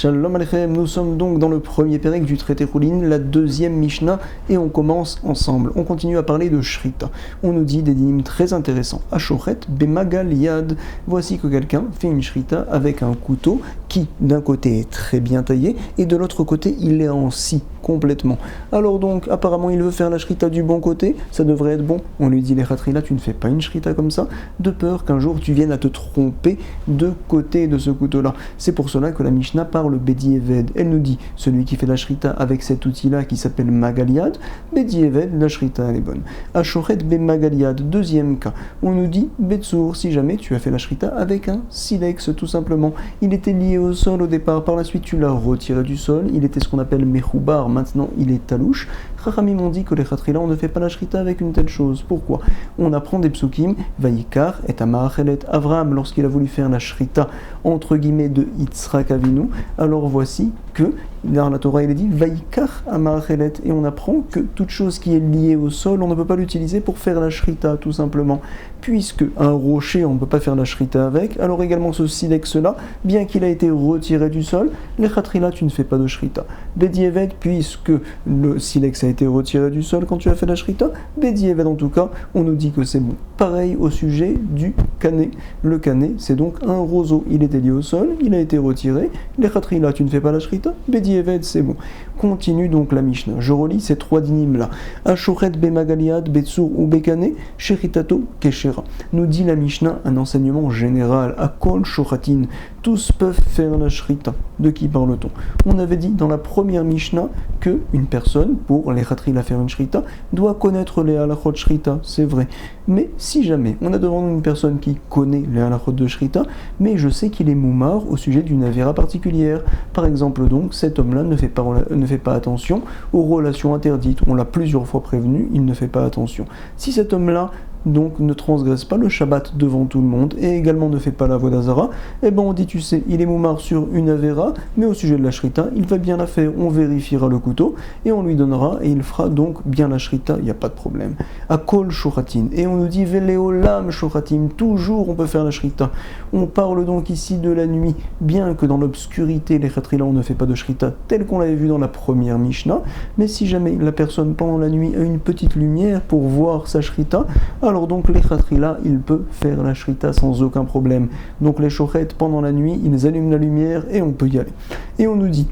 Shalom Aleichem, nous sommes donc dans le premier pérec du traité Choulin, la deuxième Mishnah, et on commence ensemble. On continue à parler de Shrita. On nous dit des dynimes très intéressants. Ashochet bemagal yad. Voici que quelqu'un fait une Shrita avec un couteau qui, d'un côté, est très bien taillé, et de l'autre côté, il est en scie complètement. Alors donc, apparemment, il veut faire la Shrita du bon côté, ça devrait être bon. On lui dit, les Khatrila, tu ne fais pas une Shrita comme ça, de peur qu'un jour tu viennes à te tromper de côté de ce couteau-là. C'est pour cela que la Mishnah parle Bedi Eved. Elle nous dit, celui qui fait la Shrita avec cet outil-là qui s'appelle Magaliad, Bedi Eved, la Shrita elle est bonne. Ashochet be Magaliad, deuxième cas. On nous dit Betsour, si jamais tu as fait la Shrita avec un silex, tout simplement. Il était lié au sol au départ, par la suite tu l'as retiré du sol, il était ce qu'on appelle Mechoubar, maintenant il est talouche. Chachamim ont dit que les Khatrila, on ne fait pas la Shrita avec une telle chose. Pourquoi? On apprend des psukim, Vayikar et Amaachelet Avram, lorsqu'il a voulu faire la Shrita entre guillemets de Yitzhak Avinu, alors voici que dans la Torah il est dit Vayikar Amaachelet, et on apprend que toute chose qui est liée au sol, on ne peut pas l'utiliser pour faire la Shrita, tout simplement. Puisque un rocher, on ne peut pas faire la Shrita avec, alors également ce silex-là, bien qu'il a été retiré du sol, les Khatrila, tu ne fais pas de Shrita. Bedi Eved, puisque le silex a été retiré du sol quand tu as fait la Shrita, Bedi Eved en tout cas, on nous dit que c'est bon. Pareil au sujet du canet. Le canet, c'est donc un roseau. Il était lié au sol, il a été retiré. Les Khatrila, tu ne fais pas la Shrita, Bedi Eved, c'est bon. Continue donc la Mishnah. Je relis ces trois dynimes-là. Ashochet bemagaliad, Betsour ou Bekane, Sheritato, Keshera. Nous dit la Mishnah un enseignement général. À Kol Shochatin, tous peuvent faire la Shrita. De qui parle-t-on? On avait dit dans la première Mishnah que une personne, pour les Khatrila faire une Shrita, doit connaître les halachot Shrita, c'est vrai. Mais si jamais on a devant nous une personne qui connaît les halachot de Shrita, mais je sais qu'il est moumar au sujet d'une avéra particulière. Par exemple donc, cet homme-là ne fait pas attention aux relations interdites. On l'a plusieurs fois prévenu, il ne fait pas attention. Si cet homme-là donc ne transgresse pas le Shabbat devant tout le monde et également ne fait pas la Vodazara, eh ben on dit tu sais, il est moumar sur une avéra, mais au sujet de la Shrita, il va bien la faire, on vérifiera le couteau et on lui donnera et il fera donc bien la Shrita, il n'y a pas de problème. À Kol Shochatin, et on nous dit Veleolam Shochatim, toujours on peut faire la Shrita. On parle donc ici de la nuit, bien que dans l'obscurité, les Khatrila on ne fait pas de Shrita tel qu'on l'avait vu dans la première Mishnah, mais si jamais la personne pendant la nuit a une petite lumière pour voir sa Shrita, alors donc les Khatrila, il peut faire la Shrita sans aucun problème. Donc les Shochet, pendant la nuit, ils allument la lumière et on peut y aller. Et on nous dit,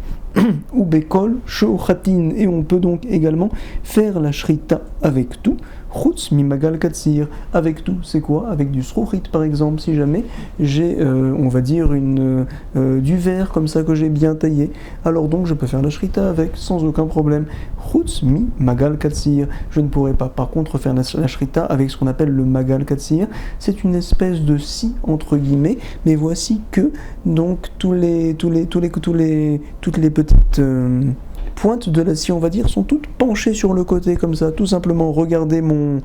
ou Bekol, Shochatin, et on peut donc également faire la Shrita avec tout. Chutz mimagal katsir, avec tout, c'est quoi? Avec du srouchit par exemple, si jamais j'ai, on va dire, du verre comme ça que j'ai bien taillé, alors donc je peux faire la shrita avec sans aucun problème. Chutz mimagal katsir, je ne pourrais pas par contre faire la shrita avec ce qu'on appelle le magal katsir, c'est une espèce de scie entre guillemets, mais voici que donc toutes les petites pointes de la scie, on va dire, sont toutes penchées sur le côté comme ça, tout simplement. Regardez mon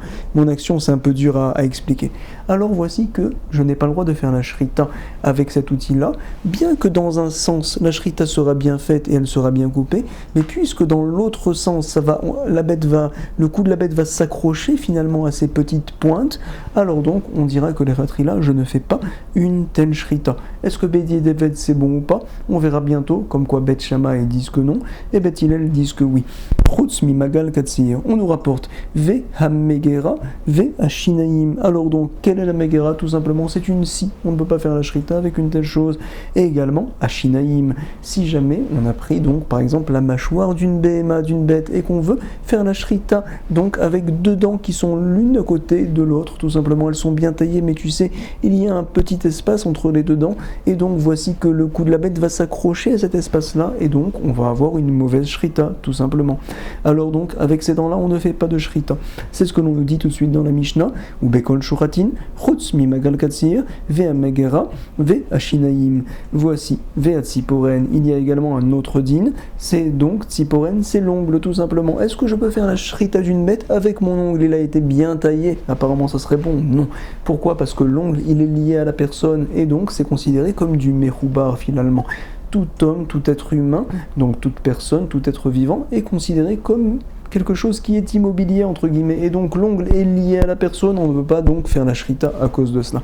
action, c'est un peu dur à expliquer. Alors voici que je n'ai pas le droit de faire la shrita avec cet outil-là, bien que dans un sens la shrita sera bien faite et elle sera bien coupée, mais puisque dans l'autre sens le cou de la bête va s'accrocher finalement à ces petites pointes, alors donc on dira que les Khatrila, je ne fais pas une telle shrita. Est-ce que Bedi Eved c'est bon ou pas? On verra bientôt, comme quoi Bet Shammai disent que non, et Bet Hillel disent que oui. Chutz mi magal katsir, on nous rapporte Ve ha-megera, Ve ha-shinaim. Alors donc, quelle est la megera? Tout simplement, c'est une scie. On ne peut pas faire la shrita avec une telle chose. Et également, ha-shinaim. Si jamais on a pris donc, par exemple, la mâchoire d'une béhéma, d'une bête, et qu'on veut faire la shrita, donc avec deux dents qui sont l'une à côté de l'autre, tout simplement, elles sont bien taillées, mais tu sais, il y a un petit espace entre les deux dents, et donc voici que le cou de la bête va s'accrocher à cet espace-là, et donc on va avoir une mauvaise shrita, tout simplement. Alors donc, avec ces dents-là, on ne fait pas de shrita. C'est ce que l'on nous dit tout de suite dans la Mishnah, ou Bekol Shochatin, Chutz mi magal katsir, Ve ha-megera, Ve ha-shinaim. Voici, Ve ha-tziporen. Il y a également un autre din, c'est donc, tziporen, c'est l'ongle, tout simplement. Est-ce que je peux faire la shrita d'une bête avec mon ongle? Il a été bien taillé. Apparemment, ça serait bon. Non. Pourquoi? Parce que l'ongle, il est lié à la personne, et donc c'est considéré comme du mechoubar, finalement. Tout homme, tout être humain, donc toute personne, tout être vivant, est considéré comme quelque chose qui est immobilier, entre guillemets, et donc l'ongle est lié à la personne, on ne peut pas donc faire la shrita à cause de cela.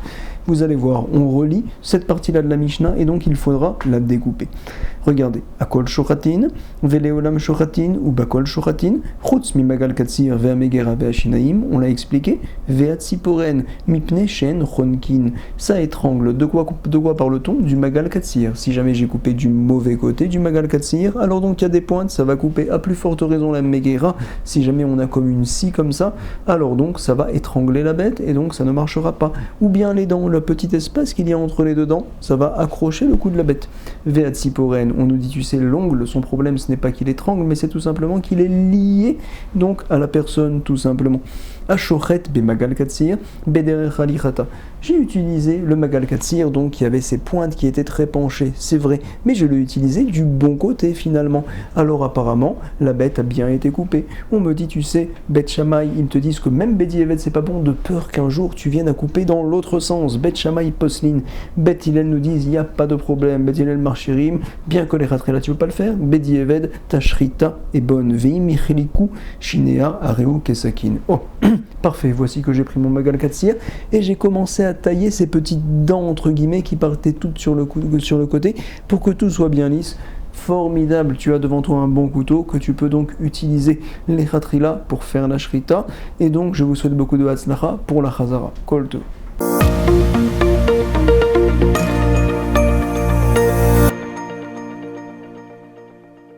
Vous allez voir, on relit cette partie-là de la Mishnah et donc il faudra la découper. Regardez, Akol Shochatin, Veleolam Shochatin ou Bakol Shochatin, Chutz Mimagal Katsir Ve'amegera Ve'ashinaim, on l'a expliqué, Ve'atziporen Mipne Shen Ronkin, ça étrangle. De quoi parle-t-on? Du Magal Katsir. Si jamais j'ai coupé du mauvais côté du Magal Katsir, alors donc il y a des pointes, ça va couper à plus forte raison la Megera. Si jamais on a comme une scie comme ça, alors donc ça va étrangler la bête et donc ça ne marchera pas. Ou bien les dents, le petit espace qu'il y a entre les deux dents, ça va accrocher le cou de la bête. Ve'atziporen, on nous dit, tu sais, l'ongle, son problème ce n'est pas qu'il étrangle, mais c'est tout simplement qu'il est lié donc à la personne, tout simplement. Ashochet be magal katsir, bederech alichata. J'ai utilisé le magal katsir, donc qui avait ses pointes qui étaient très penchées, c'est vrai, mais je l'ai utilisé du bon côté finalement. Alors apparemment, la bête a bien été coupée. On me dit, tu sais, Bet Shammai, ils te disent que même Bedi Evet c'est pas bon, de peur qu'un jour tu viennes à couper dans l'autre sens. Bet Shammai Poslin, Bet Hillel nous disent, il n'y a pas de problème. Bet Hillel Marchirim, bien que les ratrela tu veux pas le faire. Bedi Evet, ta shrita est bonne. Vei micheliku, shinea areu kesakin. Oh, parfait, voici que j'ai pris mon magal katsir et j'ai commencé à tailler ces petites dents entre guillemets qui partaient toutes sur le côté pour que tout soit bien lisse. Formidable, tu as devant toi un bon couteau que tu peux donc utiliser les khatrila pour faire la shrita et donc je vous souhaite beaucoup de hatzlacha pour la chazara. Kol tov.